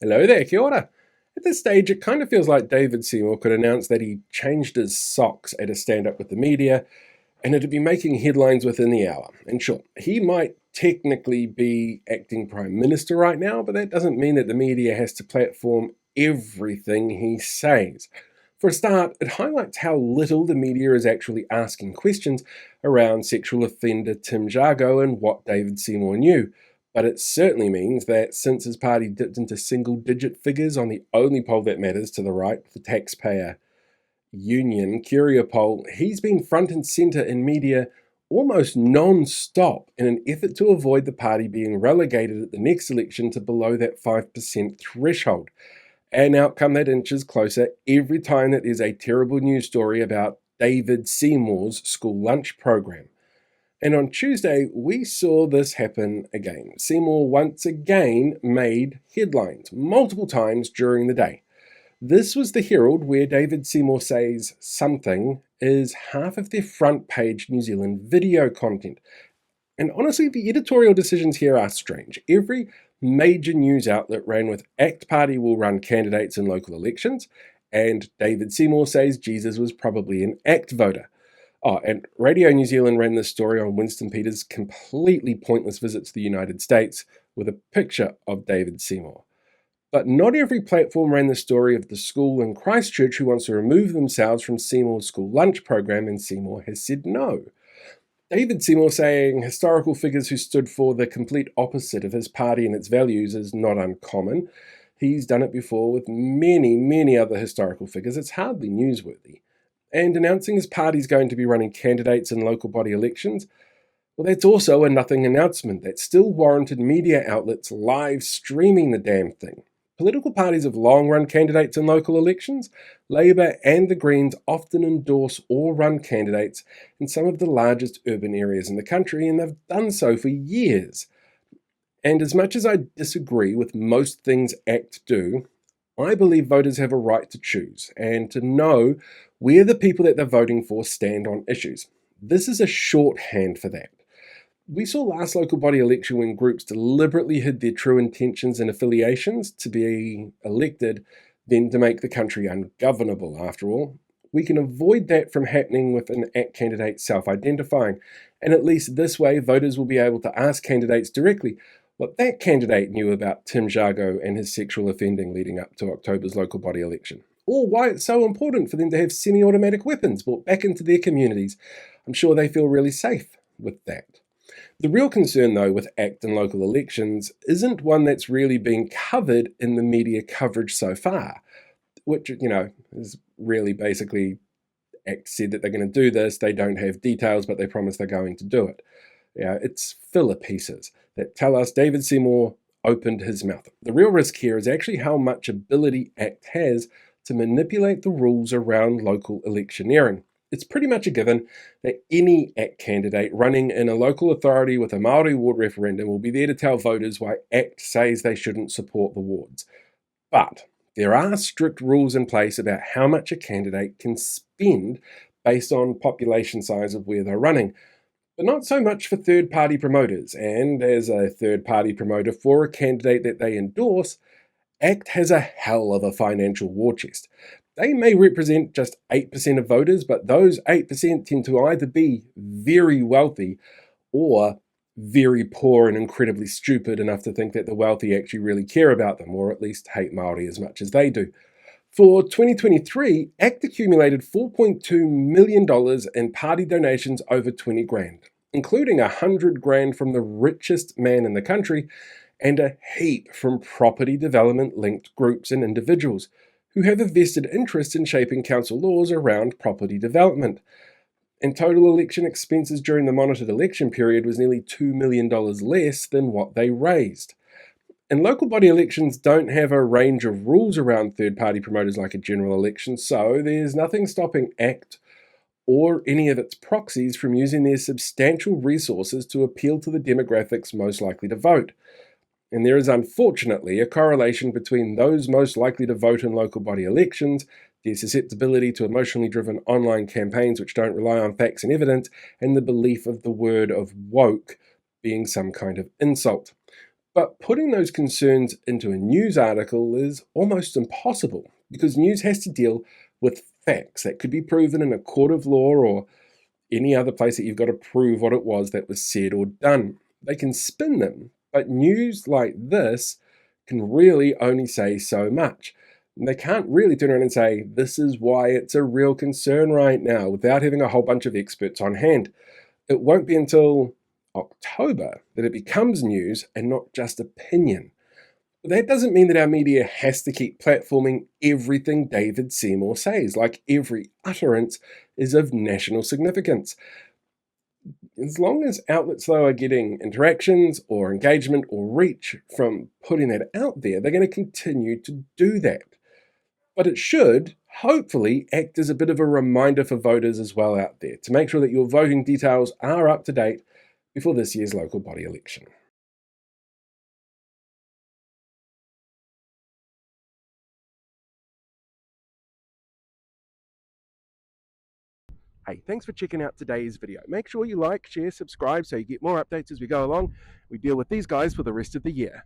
Hello there, kia ora. At this stage, it kind of feels like David Seymour could announce that he changed his socks at a stand-up with the media, and it'd be making headlines within the hour. And sure, he might technically be acting Prime Minister right now, but that doesn't mean that the media has to platform everything he says. For a start, it highlights how little the media is actually asking questions around sexual offender Tim Jargo and what David Seymour knew. But it certainly means that since his party dipped into single-digit figures on the only poll that matters to the right, the taxpayer union Curia poll, he's been front and centre in media almost non-stop in an effort to avoid the party being relegated at the next election to below that 5% threshold. An outcome that inches closer every time that there's a terrible news story about David Seymour's school lunch program. And on Tuesday, we saw this happen again. Seymour once again made headlines multiple times during the day. This was the Herald where David Seymour says something is half of their front page New Zealand video content. And honestly, the editorial decisions here are strange. Every major news outlet ran with ACT Party will run candidates in local elections, and David Seymour says Jesus was probably an ACT voter. Oh, and Radio New Zealand ran this story on Winston Peters' completely pointless visit to the United States with a picture of David Seymour. But not every platform ran the story of the school in Christchurch who wants to remove themselves from Seymour's school lunch program, and Seymour has said no. David Seymour saying historical figures who stood for the complete opposite of his party and its values is not uncommon. He's done it before with many, many other historical figures. It's hardly newsworthy. And announcing his party's going to be running candidates in local body elections, well, that's also a nothing announcement that still warranted media outlets live streaming the damn thing. Political parties have long run candidates in local elections. Labour and the Greens often endorse or run candidates in some of the largest urban areas in the country, and they've done so for years. And as much as I disagree with most things ACT do, I believe voters have a right to choose and to know where the people that they're voting for stand on issues. This is a shorthand for that. We saw last local body election when groups deliberately hid their true intentions and affiliations to be elected, then to make the country ungovernable, after all. We can avoid that from happening with an ACT candidate self-identifying, and at least this way voters will be able to ask candidates directly what that candidate knew about Tim Jargo and his sexual offending leading up to October's local body election, or why it's so important for them to have semi-automatic weapons brought back into their communities. I'm sure they feel really safe with that. The real concern, though, with ACT and local elections isn't one that's really been covered in the media coverage so far, which, is really basically ACT said that they're going to do this. They don't have details, but they promise they're going to do it. It's filler pieces that tell us David Seymour opened his mouth. The real risk here is actually how much ability ACT has to manipulate the rules around local electioneering. It's pretty much a given that any ACT candidate running in a local authority with a Māori ward referendum will be there to tell voters why ACT says they shouldn't support the wards. But there are strict rules in place about how much a candidate can spend based on population size of where they're running, but not so much for third-party promoters. And as a third-party promoter for a candidate that they endorse, ACT has a hell of a financial war chest. They may represent just 8% of voters, but those 8% tend to either be very wealthy or very poor and incredibly stupid enough to think that the wealthy actually really care about them, or at least hate Māori as much as they do. For 2023, ACT accumulated $4.2 million in party donations over 20 grand, including $100,000 from the richest man in the country and a heap from property development linked groups and individuals who have a vested interest in shaping council laws around property development. And total election expenses during the monitored election period was nearly $2 million less than what they raised. And local body elections don't have a range of rules around third-party promoters like a general election, so there's nothing stopping ACT or any of its proxies from using their substantial resources to appeal to the demographics most likely to vote. And there is unfortunately a correlation between those most likely to vote in local body elections, their susceptibility to emotionally driven online campaigns which don't rely on facts and evidence, and the belief of the word of woke being some kind of insult. But putting those concerns into a news article is almost impossible because news has to deal with facts that could be proven in a court of law or any other place that you've got to prove what it was that was said or done. They can spin them, but news like this can really only say so much. And they can't really turn around and say, this is why it's a real concern right now, without having a whole bunch of experts on hand. It won't be until October that it becomes news and not just opinion. But that doesn't mean that our media has to keep platforming everything David Seymour says, like every utterance is of national significance. As long as outlets, though, are getting interactions or engagement or reach from putting that out there, they're going to continue to do that. But it should, hopefully, act as a bit of a reminder for voters as well out there to make sure that your voting details are up to date before this year's local body election. Hey, thanks for checking out today's video. Make sure you like, share, subscribe so you get more updates as we go along. We deal with these guys for the rest of the year.